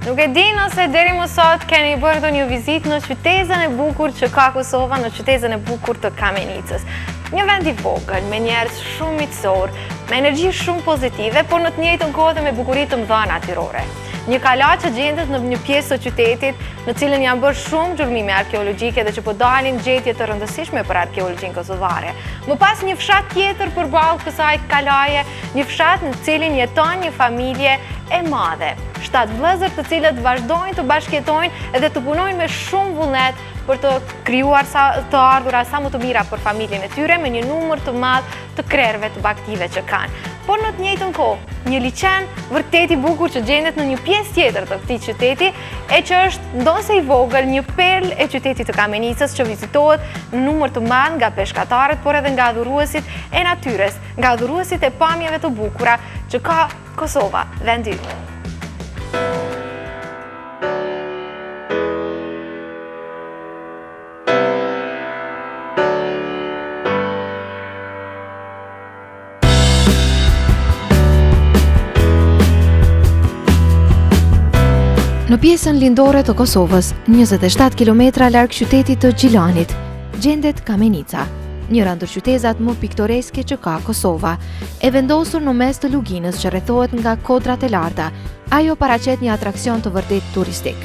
Nuk e di nëse deri më sot keni bërë një vizitë në qytetin e bukur që ka Kosova, në qytetin e bukur të Kamenicës. Një vend i vogël, me njerëz shumë miqësor, me energji shumë pozitive, por në të njëjtën kohë dhe me bukuri të mëdha natyrore. Një kala që gjendet në një pjesë të qytetit, në cilën janë bërë shumë gjurmime arkeologjike dhe që po dalin gjetje të rëndësishme për arkeologjinë kosovare. Më pas një fshat tjetër përballë kësaj kalaje, një fshat në cilin jeton një familje e madhe. 7 vëllezër të cilët vazhdojnë të bashkëjetojnë edhe të punojnë me shumë vullnet për të krijuar të ardhura sa më të mira për familjen e tyre me një numër të madh të krerëve të aktive që kanë. Por në të njëjtën kohë, një liçen vërtet i bukur që gjendet në një pjesë tjetër të këtij qyteti, e që është ndonse i vogël, një perlë e qytetit të Kamenicës që vizitohet në numër të madh nga peshkatarët, por edhe nga adhuruesit e natyrës, nga adhuruesit e pamjeve të bukura që ka Kosova, vendi ynë. Në pjesën lindore të Kosovës, 27 km larg qytetit të Gjilanit, gjendet Kamenica, njëra ndër qytetat më piktoreske që ka Kosova, e vendosur në mes të luginës që rrethohet nga kodrat e larta. Ajo paraqet një atraksion të vërtet turistik.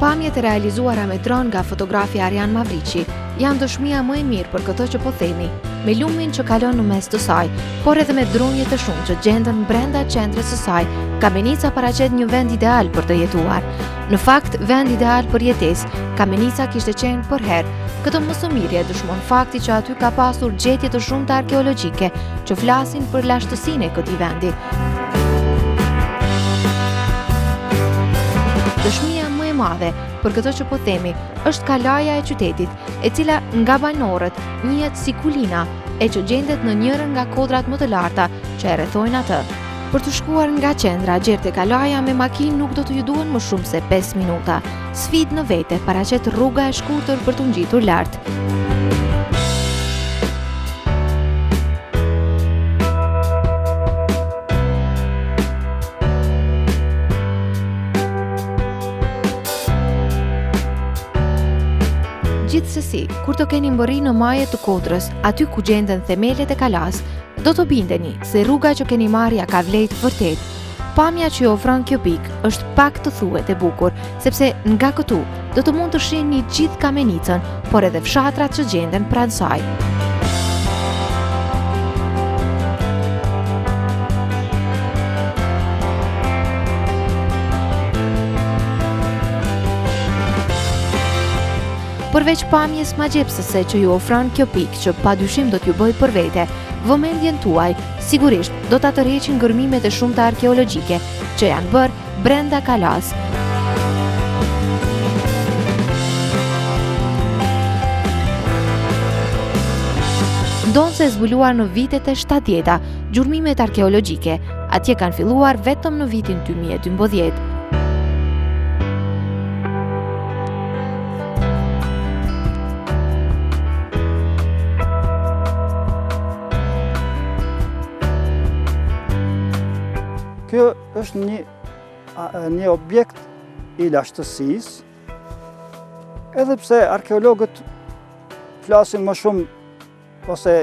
Pamjet e realizuara me dron nga fotografi Arjan Mavriqi janë dëshmia më e mirë për këtë që po themi, me lumin që kalon në mes të saj, por edhe me drunje të shumë që gjenden brenda qendrës së saj. Kamenica paraqet një vend ideal për të jetuar. Në fakt, vend ideal për jetesë, Kamenica kishte qenë për herë. Këtë mësomirje dëshmon fakti që aty ka pasur gjetje të shumta arkeologjike që flasin për lashtësinë e këtij vendi. Dëshmia më e madhe për këtë që po themi është kalaja e qytetit, e cila nga banorët njihet si kulina, e që gjendet në njërin nga kodrat më të larta që e rrethojnë atë. Për të shkuar nga qendra deri te kalaja me makinë nuk do të ju duhen më shumë se 5 minuta. Sfidë në vete paraqet rruga e shkurtër për të ngjitur lart. Gjithsesi, kur të keni mbërri në majet të kodrës, aty ku gjenden themelet e kalas, do të bindeni se rruga që keni marrja ka vlejt vërtet. Pamja që ju ofron kjo pikë është pak të thuhet e bukur, sepse nga këtu do të mund të shihni gjithë Kamenicën, por edhe fshatrat që gjenden pranë saj. Përveç pamjes magjepsëse që ju ofron kjo pikë që padyshim do t'ju bëjë për vete, vëmendjen tuaj sigurisht do ta tërheqin ngërmimet e shumta arkeologjike që janë bërë brenda kalas. Ndonse zbuluar në vitet e 70-ta, gjurmimet arkeologjike atje kanë filluar vetëm në vitin 2012. Kjo është një objekt i lashtësisë, edhe pse arkeologët flasin më shumë ose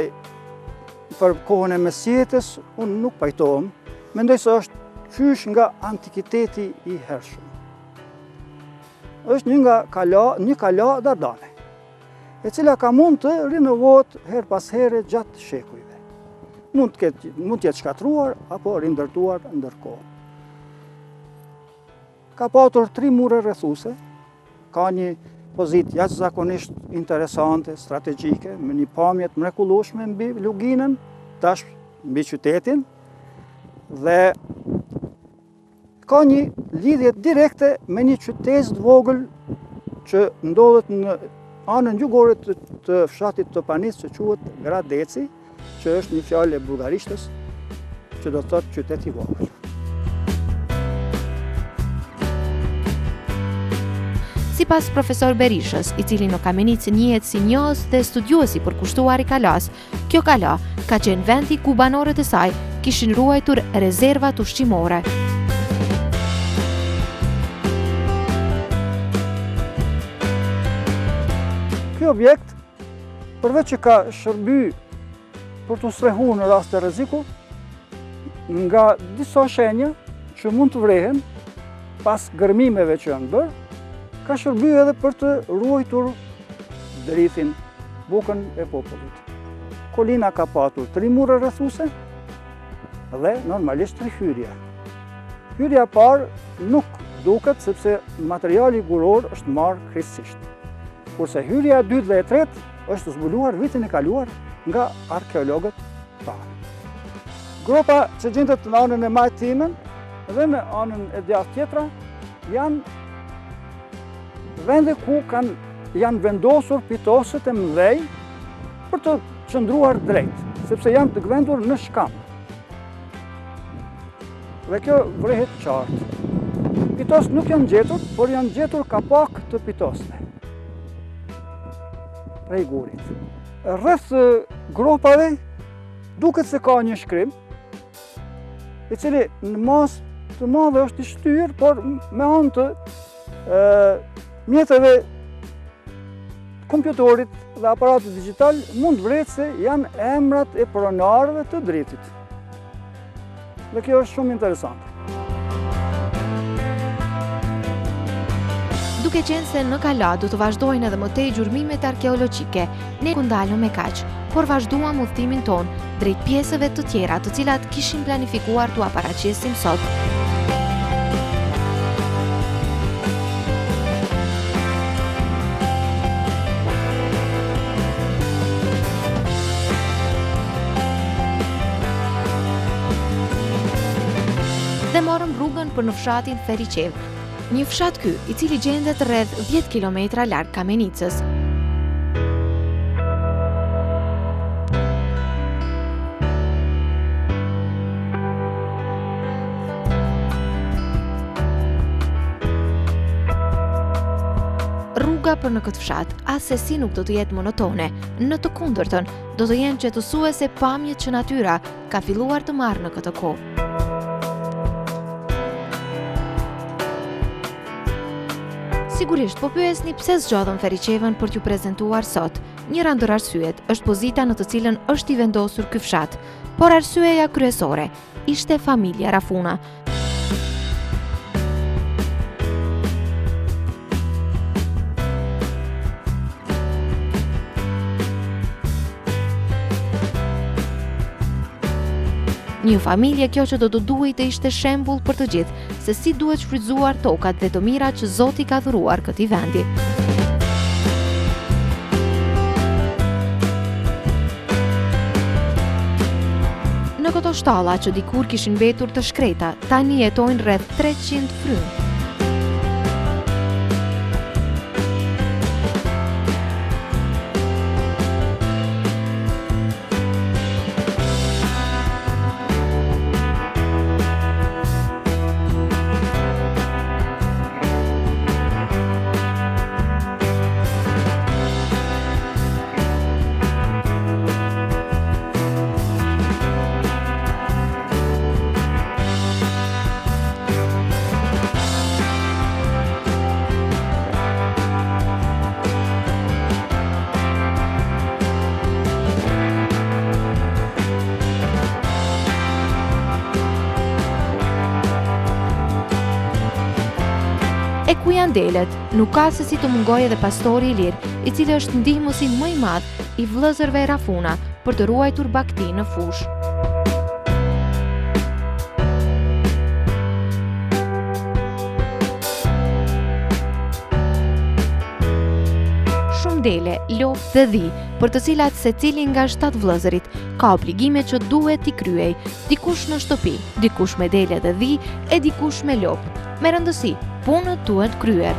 për kohën e mesjetës, unë nuk pajtohem, mendoj se është qysh nga antikiteti i hershëm. Është një kala dardane, e cila ka mund të rinovohet her pas here gjatë shekujve. Mund të jetë shkatruar apo rindërtuar ndërkohë. Ka patur 3 mure rrethuese, ka një pozitë jashtëzakonisht interesante, strategjike, me një pamje të mrekullueshme mbi luginën, tash mbi qytetin, dhe ka një lidhje direkte me një qytet të vogël që ndodhet në anën jugore të fshatit Topanis, që quhet Gradeci, që është një fjalë e bullgarishtës që do të thotë qytet i vogël. Si Sipas profesor Berishës, i cili në Kamenicë njihet si njohës dhe studiuesi përkushtuar i kalas, kjo kala ka qenë vendi ku banorët e saj kishin ruajtur rezervat ushqimore. Ky objekt, përveç që ka shërby për të strehu në rast të rreziku, nga disa shenja që mund të vrehen pas gërmimeve që janë bërë, ka shërby edhe për të ruajtur drithin, bukën e popullit. Kolina ka patur 3 mure rrethuese dhe normalisht 3 hyrje. Hyrja e parë nuk duket sepse materiali guror është marrë krejtësisht. Kurse hyrja e dytë dhe e tretë është zbuluar vitin e kaluar nga arkeologët tanë. Gropa që gjendet në anën e majt Timen dhe në anën e djathtë tjetra janë vende ku janë vendosur pitosët e mëdhej për të qëndruar drejt, sepse janë të gvendur në shkam. Dhe kjo vrehet qartë. Pitosët nuk janë gjetur, por janë gjetur kapak të pitosëve prej gurit. Rreth gropave duket se ka një shkrim, i cili në masë të madhe është i shtyrë, por me anë të mjeteve kompjutorit dhe aparatit digital mund vret se janë emrat e pronarëve të dritit. Dhe kjo është shumë interesante. Duke qenë se në kala do të vazhdojnë edhe më tej gjurmimet arkeologjike, ne ku ndalëm me kaq, por vazhduam udhëtimin ton drejt pjesëve të tjera të cilat kishin planifikuar t'u paraqesim sot. Dhe morëm rrugën për në fshatin Feriqev, një fshat ky i cili gjendet rreth 10 kilometra larg Kamenicës. Rruga për në këtë fshat as se si nuk do të jetë monotone, në të kundërtën do të jenë qetësuese pamjet që natyra ka filluar të marrë në këtë kohë. Sigurisht, po pyesni pse zgjodhëm Feriqevën për t'ju prezantuar sot. Njëra ndër arsyet është pozita në të cilën është i vendosur ky fshat, por arsyeja kryesore ishte familja Rafuna. Një familje kjo që do të duhej të ishte shembull për të gjithë, se si duhet shfrytzuar tokat dhe të mirat që Zoti ka dhuruar këtij vendi. Në këto shtalla që dikur kishin mbetur të shkreta, tani jetojnë rreth 300 frymë. E ku janë delet, nuk ka se si të mungoj edhe pastori Ilir, i cili është ndihmuesi më i madh i vëllezërve Rafuna për të ruajtur bakti në fush. Shumë dele, lopë dhe dhi, për të cilat secili nga 7 vëllezërit ka obligime që duhet t'i kryej, dikush në shtëpi, dikush me dele dhe dhi e dikush me lopë. Me rëndësi, punët duhet kryer.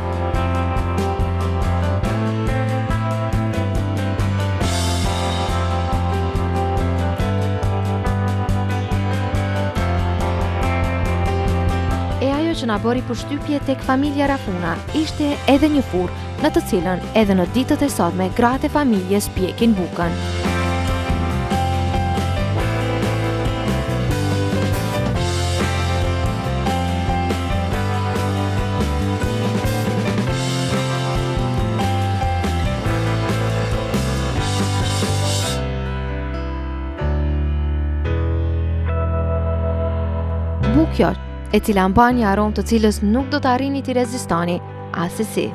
E ajo që na bëri përshtypje tek familja Rafuna ishte edhe një furrë në të cilën edhe në ditët e sotme gratë e familjes pjekin bukën. Bukjo, e cila mban një aromë të cilës nuk do të arrini t'i rezistoni asesi.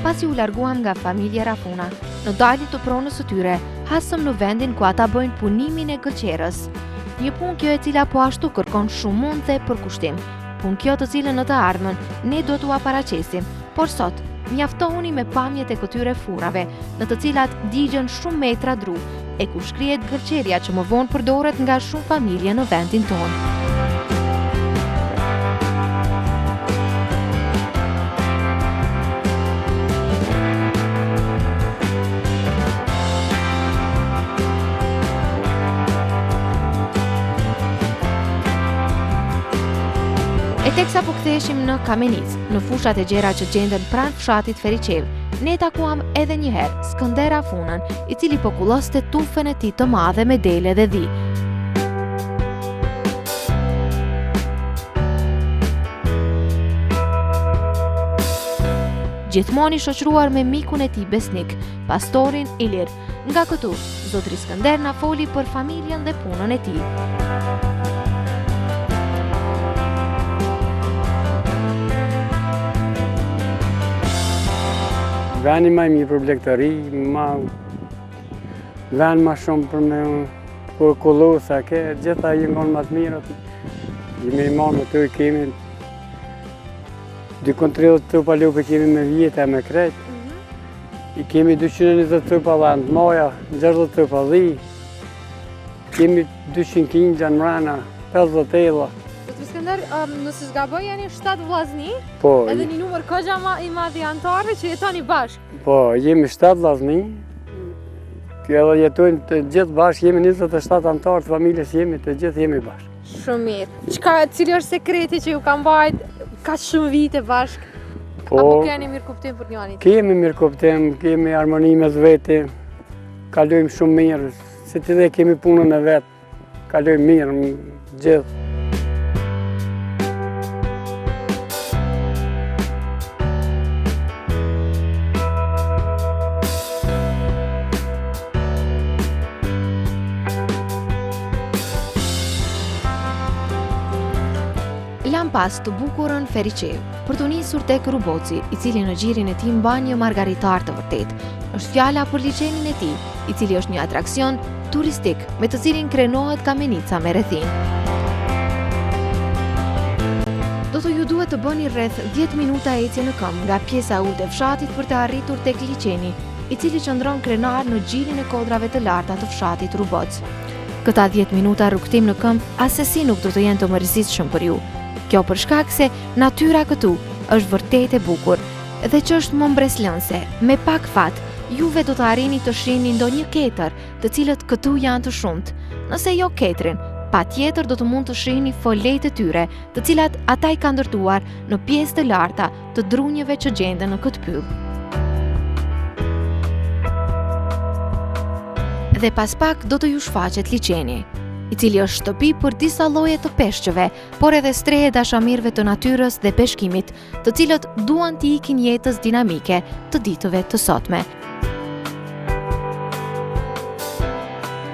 Pasi u larguam nga familja Rafuna, në dalin të pronës së tyre, hasëm në vendin ku ata bëjnë punimin e gëlqerës. Një punë kjo e cila po ashtu kërkon shumë mund dhe përkushtim. Punë kjo të cilën në të ardhmen ne do t'u paraqesim, por sot mjaftohuni me pamjet e këtyre furrave, në të cilat digjen shumë metra dru, e ku shkrihet gëlqeria që më vonë përdoret nga shumë familje në vendin tonë. E teksa po ktheheshim në Kamenic, në fushat e gjera që gjenden pranë fshatit Feriqev, ne takuam edhe një herë Skënder Rafunën, i cili po kulloste tufën e tij të madhe me dele dhe dhi. Gjithmonë i shoqëruar me mikun e tij besnik, pastorin Ilir. Nga këtu, zotri Skënder na foli për familjen dhe punën e tij. Veni ma i mirë për blegtëri, ven ma shumë për me kullu, sa ke gjitha i ngonë ma të mirët. Jemi i marrë me të i kemi, dykon 30 trupa lupe kemi me vjetë e me kretë. I kemi 220 trupa dhe në moja, 60 trupa dhi. Kemi 200 kingja në mrena, 50 tela. Skënder, nëse s'gaboj jeni 7 vllazni, Po, edhe një numër kogja i madh i anëtarëve që jetoni bashkë. po, jemi 7 vllazni. Kjo edhe jetojnë të gjithë bashkë, jemi 27 anëtarë të familjes, jemi të gjithë jemi bashkë. Shumë mirë. Cili është sekreti që ju ka mbajt kaq shumë vite bashkë? Po, Apo keni mirë kuptim për njëri? kemi mirë kuptim, kemi harmoni mes veti, kalojmë shumë mirë, se ti dhe kemi punën e vetë, kalojmë mirë gjithë. Lam pas të bukurën Feriqev, për të nisur tek Ruboci, i cili në gjirin e tij mban një margaritar të vërtet. Është fjala për liçenin e tij, i cili është një atraksion turistik me të cilin krenohet Kamenica me rrethin. Do të ju duhet të bëni rreth 10 minuta ecje në këmbë nga pjesa e ulët e fshatit për të arritur tek liçeni, i cili qëndron krenar në gjirin e kodrave të larta të fshatit Ruboc. Këta 10 minuta rrugtim në këmbë asesi nuk do të jenë të mërzitshëm për ju. Kjo për shkak se natyra këtu është vërtet e bukur dhe që është më mbreslënse. Me pak fat, juve do të arrini të shihni ndonjë ketër, të cilët këtu janë të shumt. Nëse jo ketrin, Patjetër do të mund të shihni folet e tyre, të cilat ata i kanë ndërtuar në pjesë të larta të drunjeve që gjenden në këtë pyll. Dhe pas pak do të ju shfaqet liçeni, i cili është shtëpi për disa lloje të peshqeve, por edhe strehe dashamirëve të natyrës dhe peshkimit, të cilët duan t'i ikin jetës dinamike të ditëve të sotme.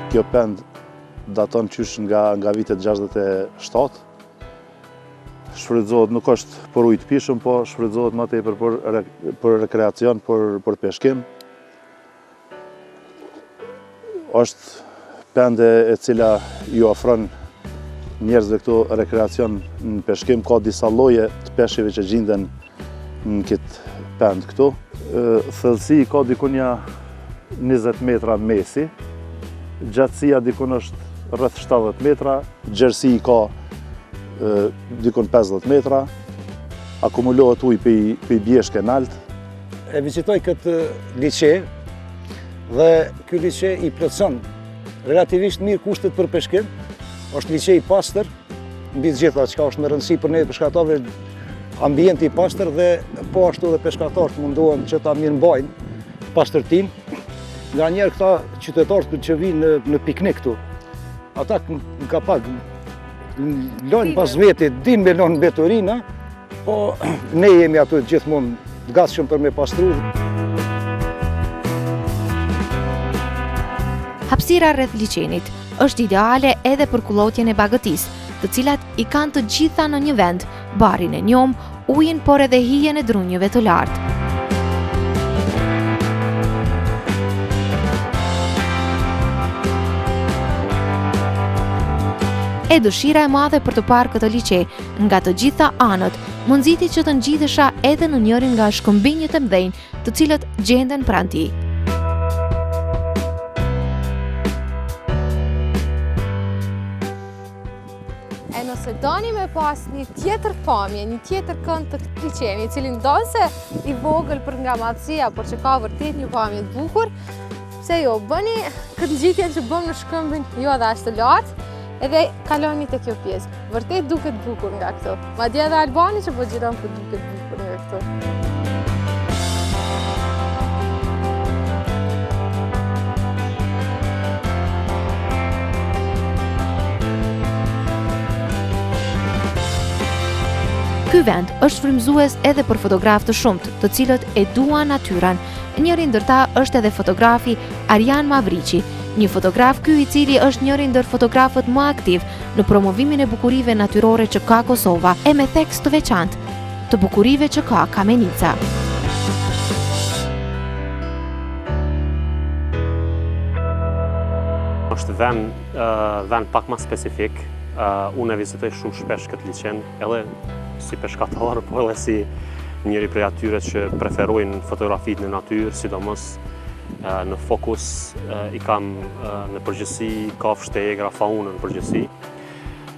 Kjo pend daton qysh nga vitet 67. Shfrytëzohet, nuk është për ujë të pishëm, po shfrytëzohet më tepër për rekreacion, për peshkim. Është pende e cila ju ofron njerëzve këtu rekreacion në peshkim, ka disa lloje të peshqive që gjenden në këtë pend këtu. Thellësi ka dikunja 20 metra mesi, gjatësia dikun është rreth 70 metra, gjerësi ka dikun 50 metra, akumulohet ujë për bjeshke nalt. E vizitoj këtë liçe dhe ky liçe i plotson relativisht mirë kushtet për peshkim. Është liçe i pastër, mbi të gjitha çka është me rëndësi për ne peshkatarëve, ambienti i pastër dhe po ashtu dhe peshkatarët mundohen që ta mirëmbajnë pastërtinë. Nganjëherë këta qytetarët që vinë në piknik këtu, ata ka pak lojnë pas veti, din me lojnë beturina, po ne jemi aty gjithmonë të gatshëm për me pastru. Hapësira rreth liçenit është ideale edhe për kullotjen e bagëtisë, të cilat i kanë të gjitha në një vend, barin e njom, ujin, por edhe hijen e drunjeve të lartë. E dëshira e madhe për të parë këtë liçe nga të gjitha anët, më nxiti që të ngjitesha edhe në njërin nga shkëmbinjët e mëdhenj, të cilët gjenden pranë tij. E nëse doni me pas një tjetër pamje, një tjetër kënd të këtij liçeni, i cili ndonse i vogël për nga madhësia, por që ka vërtet një pamje të bukur, pse jo, bëni këtë ngjitjen që bëm në shkëmbin jo edhe as të lartë, edhe kaloni te kjo pjesë. Vërtet duket bukur nga këto. Madje edhe Albani që po xhiron po duket bukur nga këto. Ky vend është frymëzues edhe për fotografë të shumtë, të cilët e duan natyran. Njëri ndër ta është edhe fotografi Arjan Mavriqi, një fotograf ky i cili është njëri ndër fotografët më aktiv në promovimin e bukurive natyrore që ka Kosova, e me theks të veçantë të bukurive që ka Kamenica. Është vend pak më spesifik. Unë e vizitoj shumë shpesh këtë liçen, edhe si peshkatar, po edhe si njëri prej atyre që preferojnë fotografitë në natyrë, sidomos në fokus i kam në përgjithësi kafshët e egra, faunën në përgjithësi.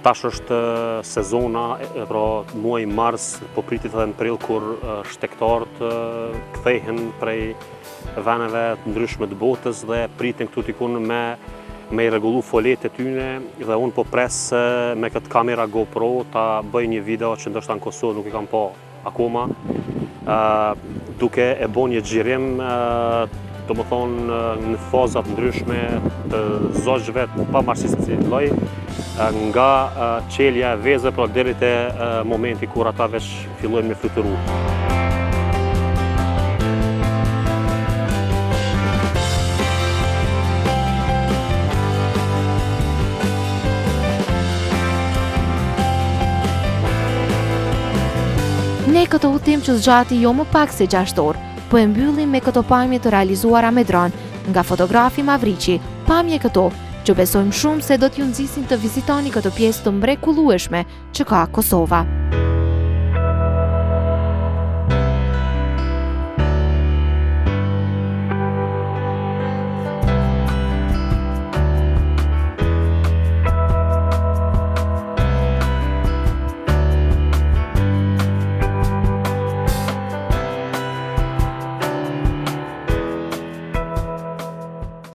Tash është sezona, pra muaji mars, po pritet edhe në prill kur shtektarët kthehen prej veneve të ndryshme të botës dhe pritin këtu tikun me i rregullu folet e tyne, dhe unë po pres me këtë kamera GoPro ta bëj një video që ndoshta në Kosovë nuk i kam pa akoma, duke e bo një xhirim, do më thonë në fazat ndryshme të zogjve, pavarësisht se si lloj, nga qelja e vezëve pra deri te momenti kur ata veç fillojnë me fluturu. Ne këtë udhtim që zgjati jo më pak se 6 orë, po e mbyllim me këto pamje të realizuara me dron nga fotografi Mavriqi, pamje këto që besojmë shumë se do t'ju nxisin të vizitoni këtë pjesë të mrekullueshme që ka Kosova.